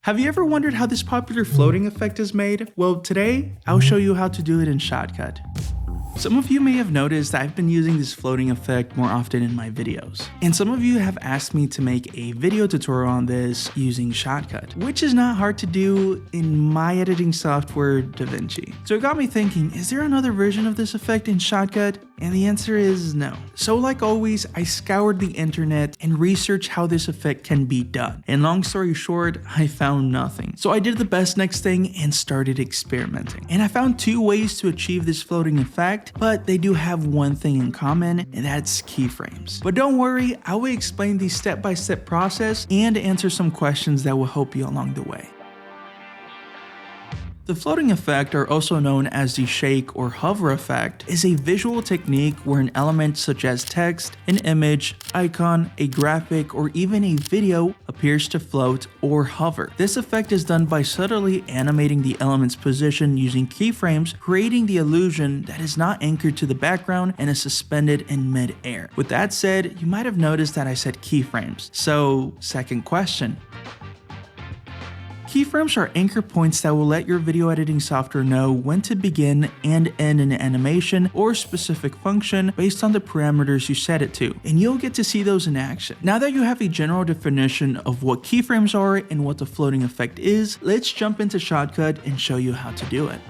Have you ever wondered how this popular floating effect is made? Well, today, I'll show you how to do it in Shotcut. Some of you may have noticed that I've been using this floating effect more often in my videos. And some of you have asked me to make a video tutorial on this using Shotcut, which is not hard to do in my editing software, DaVinci. So it got me thinking, is there another version of this effect in Shotcut? And the answer is no. So like always, I scoured the internet and researched how this effect can be done. And long story short, I found nothing. So I did the best next thing and started experimenting. And I found two ways to achieve this floating effect, but they do have one thing in common, and that's keyframes. But don't worry, I will explain the step-by-step process and answer some questions that will help you along the way. The floating effect, or also known as the shake or hover effect, is a visual technique where an element such as text, an image, icon, a graphic, or even a video appears to float or hover. This effect is done by subtly animating the element's position using keyframes, creating the illusion that is not anchored to the background and is suspended in mid-air. With that said, you might have noticed that I said keyframes. So, second question. Keyframes are anchor points that will let your video editing software know when to begin and end an animation or specific function based on the parameters you set it to, and you'll get to see those in action. Now that you have a general definition of what keyframes are and what the floating effect is, let's jump into Shotcut and show you how to do it.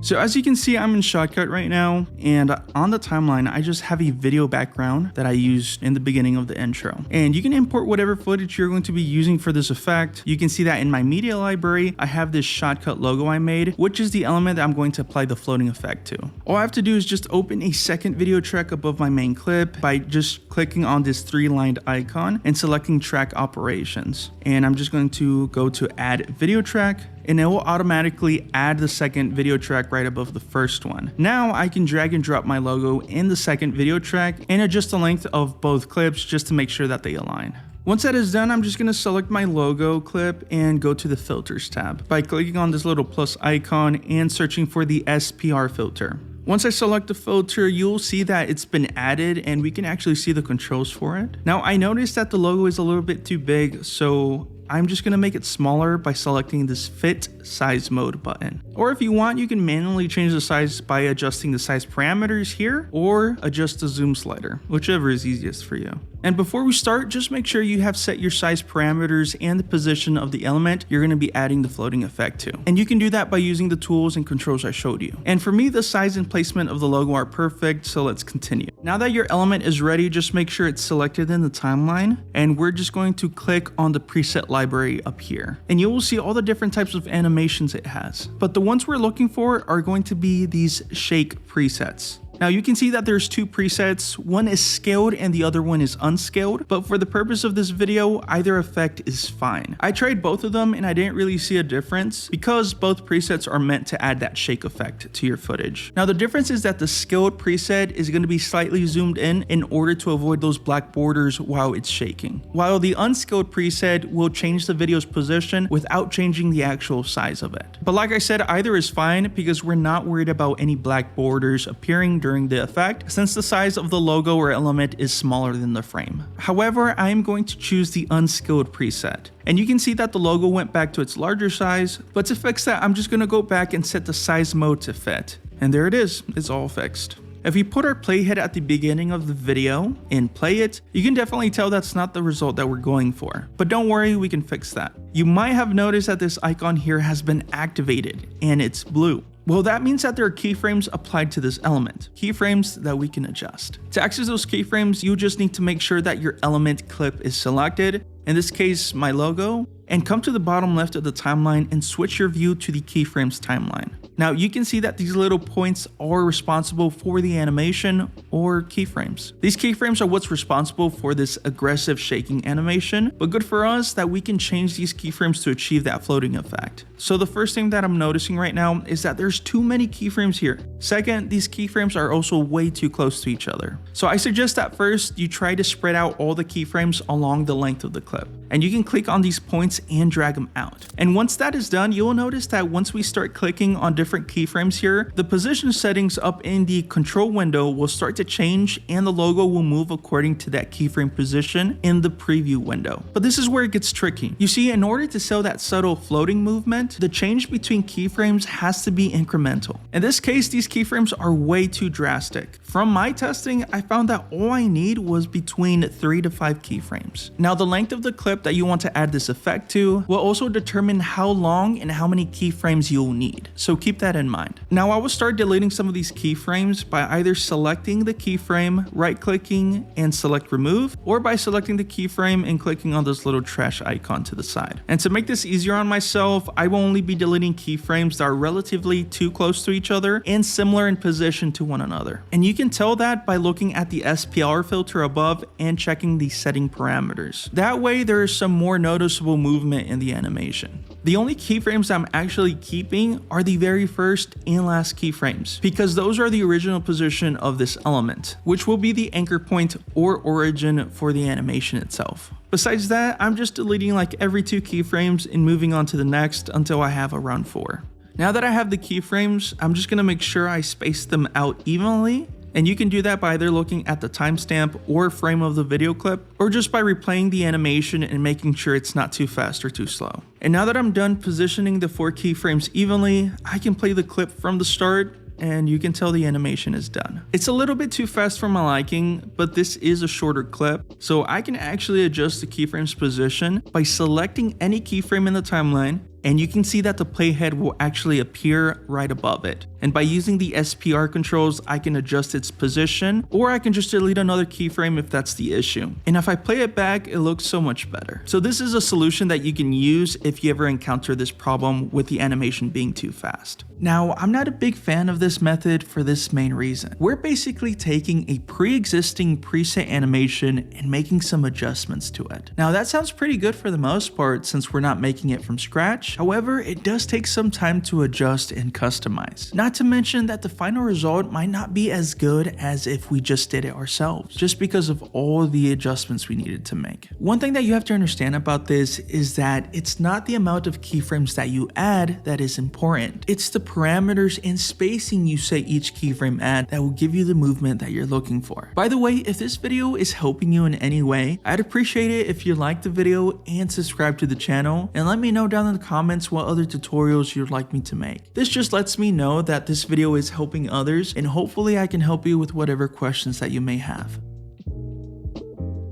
So as you can see, I'm in Shotcut right now, and on the timeline, I just have a video background that I used in the beginning of the intro. And you can import whatever footage you're going to be using for this effect. You can see that in my media library, I have this Shotcut logo I made, which is the element that I'm going to apply the floating effect to. All I have to do is just open a second video track above my main clip by just clicking on this three-lined icon and selecting track operations. And I'm just going to go to add video track, and it will automatically add the second video track right above the first one. Now I can drag and drop my logo in the second video track and adjust the length of both clips just to make sure that they align. Once that is done, I'm just gonna select my logo clip and go to the filters tab by clicking on this little plus icon and searching for the SPR filter. Once I select the filter, you'll see that it's been added and we can actually see the controls for it. Now I noticed that the logo is a little bit too big, so I'm just gonna make it smaller by selecting this fit size mode button. Or if you want, you can manually change the size by adjusting the size parameters here or adjust the zoom slider, whichever is easiest for you. And before we start, just make sure you have set your size parameters and the position of the element you're gonna be adding the floating effect to. And you can do that by using the tools and controls I showed you. And for me, the size and placement of the logo are perfect, so let's continue. Now that your element is ready, just make sure it's selected in the timeline, and we're just going to click on the preset library up here. And you will see all the different types of animations it has. But the ones we're looking for are going to be these shake presets. Now you can see that there's two presets, one is scaled and the other one is unscaled, but for the purpose of this video, either effect is fine. I tried both of them and I didn't really see a difference because both presets are meant to add that shake effect to your footage. Now the difference is that the scaled preset is going to be slightly zoomed in order to avoid those black borders while it's shaking, while the unscaled preset will change the video's position without changing the actual size of it. But like I said, either is fine because we're not worried about any black borders appearing during the effect, since the size of the logo or element is smaller than the frame. However, I am going to choose the unscaled preset. And you can see that the logo went back to its larger size, but to fix that, I'm just going to go back and set the size mode to fit. And there it is, it's all fixed. If we put our playhead at the beginning of the video and play it, you can definitely tell that's not the result that we're going for. But don't worry, we can fix that. You might have noticed that this icon here has been activated and it's blue. Well, that means that there are keyframes applied to this element, keyframes that we can adjust. To access those keyframes, you just need to make sure that your element clip is selected, in this case, my logo, and come to the bottom left of the timeline and switch your view to the keyframes timeline. Now you can see that these little points are responsible for the animation or keyframes. These keyframes are what's responsible for this aggressive shaking animation, but good for us that we can change these keyframes to achieve that floating effect. So the first thing that I'm noticing right now is that there's too many keyframes here. Second, these keyframes are also way too close to each other. So I suggest that first you try to spread out all the keyframes along the length of the clip. And you can click on these points and drag them out. And once that is done, you'll notice that once we start clicking on different different keyframes here, the position settings up in the control window will start to change and the logo will move according to that keyframe position in the preview window. But this is where it gets tricky. You see, in order to sell that subtle floating movement, the change between keyframes has to be incremental. In this case, these keyframes are way too drastic. From my testing, I found that all I need was between 3 to 5 keyframes. Now, the length of the clip that you want to add this effect to will also determine how long and how many keyframes you'll need, so keep that in mind. Now, I will start deleting some of these keyframes by either selecting the keyframe, right-clicking, and select remove, or by selecting the keyframe and clicking on this little trash icon to the side. And to make this easier on myself, I will only be deleting keyframes that are relatively too close to each other and similar in position to one another. And you can tell that by looking at the SPR filter above and checking the setting parameters. That way there is some more noticeable movement in the animation. The only keyframes I'm actually keeping are the very first and last keyframes, because those are the original position of this element, which will be the anchor point or origin for the animation itself. Besides that, I'm just deleting like every 2 keyframes and moving on to the next until I have around 4. Now that I have the keyframes, I'm just gonna make sure I space them out evenly. And you can do that by either looking at the timestamp or frame of the video clip, or just by replaying the animation and making sure it's not too fast or too slow. And now that I'm done positioning the 4 keyframes evenly, I can play the clip from the start and you can tell the animation is done. It's a little bit too fast for my liking, but this is a shorter clip, so I can actually adjust the keyframe's position by selecting any keyframe in the timeline, and you can see that the playhead will actually appear right above it. And by using the SPR controls, I can adjust its position, or I can just delete another keyframe if that's the issue. And if I play it back, it looks so much better. So this is a solution that you can use if you ever encounter this problem with the animation being too fast. Now, I'm not a big fan of this method for this main reason. We're basically taking a pre-existing preset animation and making some adjustments to it. Now, that sounds pretty good for the most part since we're not making it from scratch. However, it does take some time to adjust and customize. Not to mention that the final result might not be as good as if we just did it ourselves, just because of all the adjustments we needed to make. One thing that you have to understand about this is that it's not the amount of keyframes that you add that is important. It's the parameters and spacing you set each keyframe at that will give you the movement that you're looking for. By the way, if this video is helping you in any way, I'd appreciate it if you liked the video and subscribe to the channel, and let me know down in the comments what other tutorials you'd like me to make. This just lets me know that this video is helping others, and hopefully I can help you with whatever questions that you may have.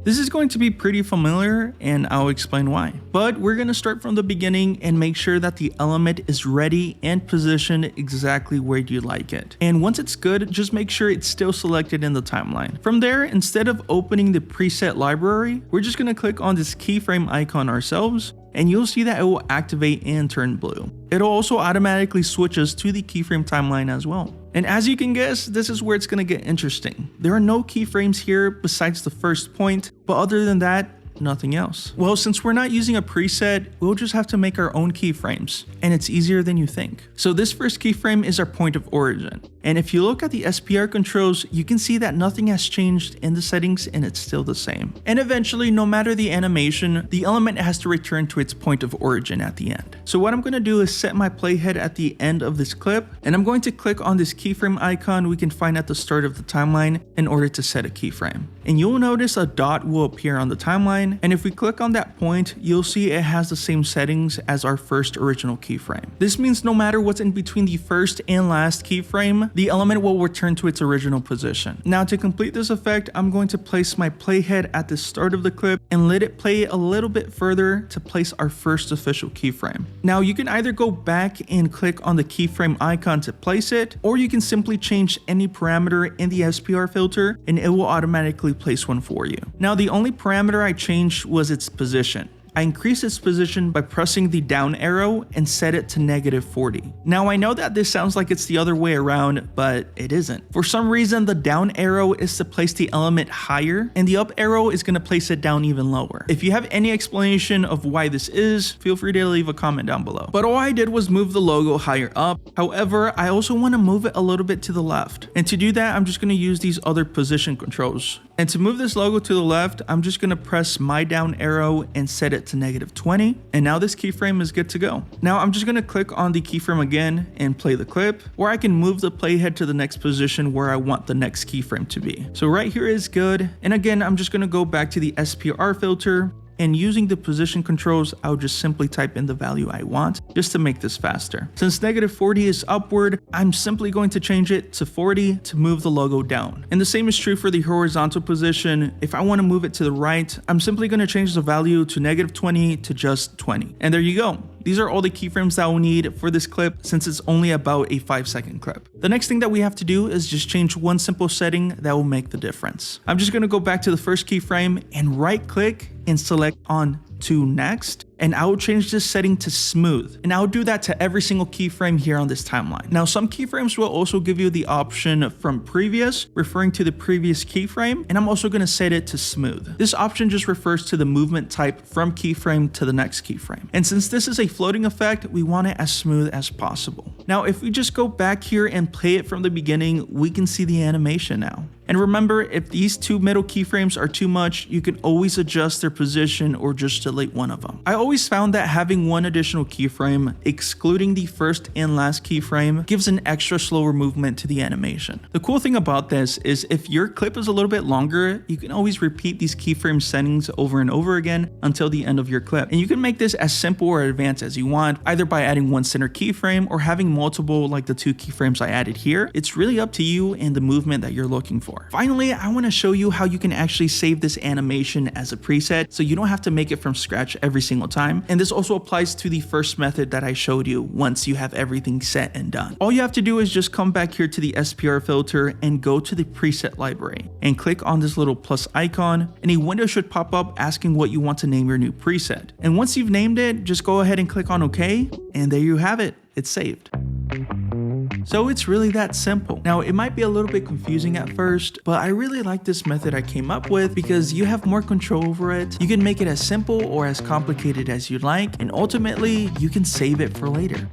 This is going to be pretty familiar, and I'll explain why. But we're going to start from the beginning and make sure that the element is ready and positioned exactly where you like it. And once it's good, just make sure it's still selected in the timeline. From there, instead of opening the preset library, we're just going to click on this keyframe icon ourselves, and you'll see that it will activate and turn blue. It'll also automatically switch us to the keyframe timeline as well. And as you can guess, this is where it's gonna get interesting. There are no keyframes here besides the first point, but other than that, nothing else. Well, since we're not using a preset, we'll just have to make our own keyframes, and it's easier than you think. So this first keyframe is our point of origin. And if you look at the SPR controls, you can see that nothing has changed in the settings and it's still the same. And eventually, no matter the animation, the element has to return to its point of origin at the end. So what I'm gonna do is set my playhead at the end of this clip, and I'm going to click on this keyframe icon we can find at the start of the timeline in order to set a keyframe. And you'll notice a dot will appear on the timeline, and if we click on that point, you'll see it has the same settings as our first original keyframe. This means no matter what's in between the first and last keyframe, the element will return to its original position. Now, to complete this effect, I'm going to place my playhead at the start of the clip and let it play a little bit further to place our first official keyframe. Now, you can either go back and click on the keyframe icon to place it, or you can simply change any parameter in the SPR filter and it will automatically place one for you. Now, the only parameter I changed was its position. I increased its position by pressing the down arrow and set it to -40. Now, I know that this sounds like it's the other way around, but it isn't. For some reason, the down arrow is to place the element higher, and the up arrow is going to place it down even lower. If you have any explanation of why this is, feel free to leave a comment down below. But all I did was move the logo higher up. However, I also want to move it a little bit to the left. And to do that, I'm just going to use these other position controls. And to move this logo to the left, I'm just gonna press my down arrow and set it to -20. And now this keyframe is good to go. Now I'm just gonna click on the keyframe again and play the clip, or I can move the playhead to the next position where I want the next keyframe to be. So right here is good. And again, I'm just gonna go back to the SPR filter, and using the position controls, I'll just simply type in the value I want just to make this faster. Since -40 is upward, I'm simply going to change it to 40 to move the logo down. And the same is true for the horizontal position. If I want to move it to the right, I'm simply going to change the value to -20 to just 20. And there you go. These are all the keyframes that we'll need for this clip since it's only about a 5-second clip. The next thing that we have to do is just change one simple setting that will make the difference. I'm just going to go back to the first keyframe and right click and select on to next, and I will change this setting to smooth, and I'll do that to every single keyframe here on this timeline. Now some keyframes will also give you the option from previous, referring to the previous keyframe, and I'm also going to set it to smooth. This option just refers to the movement type from keyframe to the next keyframe, and since this is a floating effect, we want it as smooth as possible. Now if we just go back here and play it from the beginning, we can see the animation now. And remember, if these two middle keyframes are too much, you can always adjust their position or just delete one of them. I always found that having one additional keyframe, excluding the first and last keyframe, gives an extra slower movement to the animation. The cool thing about this is if your clip is a little bit longer, you can always repeat these keyframe settings over and over again until the end of your clip. And you can make this as simple or advanced as you want, either by adding one center keyframe or having multiple like the two keyframes I added here. It's really up to you and the movement that you're looking for. Finally, I want to show you how you can actually save this animation as a preset so you don't have to make it from scratch every single time. And this also applies to the first method that I showed you once you have everything set and done. All you have to do is just come back here to the SPR filter and go to the preset library and click on this little plus icon, and a window should pop up asking what you want to name your new preset. And once you've named it, just go ahead and click on OK, and there you have it. It's saved. So it's really that simple. Now it might be a little bit confusing at first, but I really like this method I came up with because you have more control over it. You can make it as simple or as complicated as you'd like, and ultimately you can save it for later.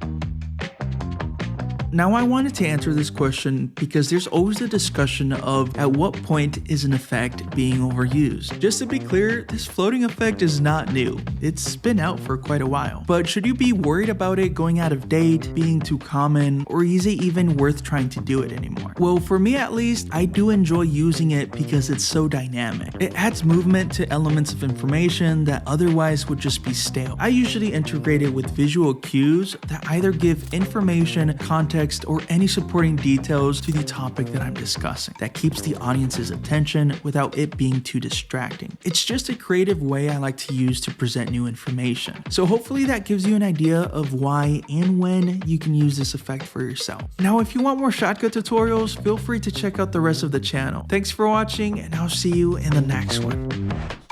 Now I wanted to answer this question because there's always a discussion of at what point is an effect being overused. Just to be clear, this floating effect is not new. It's been out for quite a while. But should you be worried about it going out of date, being too common, or is it even worth trying to do it anymore? Well, for me at least, I do enjoy using it because it's so dynamic. It adds movement to elements of information that otherwise would just be stale. I usually integrate it with visual cues that either give information, context, or any supporting details to the topic that I'm discussing that keeps the audience's attention without it being too distracting. It's just a creative way I like to use to present new information. So hopefully that gives you an idea of why and when you can use this effect for yourself. Now, if you want more Shotcut tutorials, feel free to check out the rest of the channel. Thanks for watching, and I'll see you in the next one.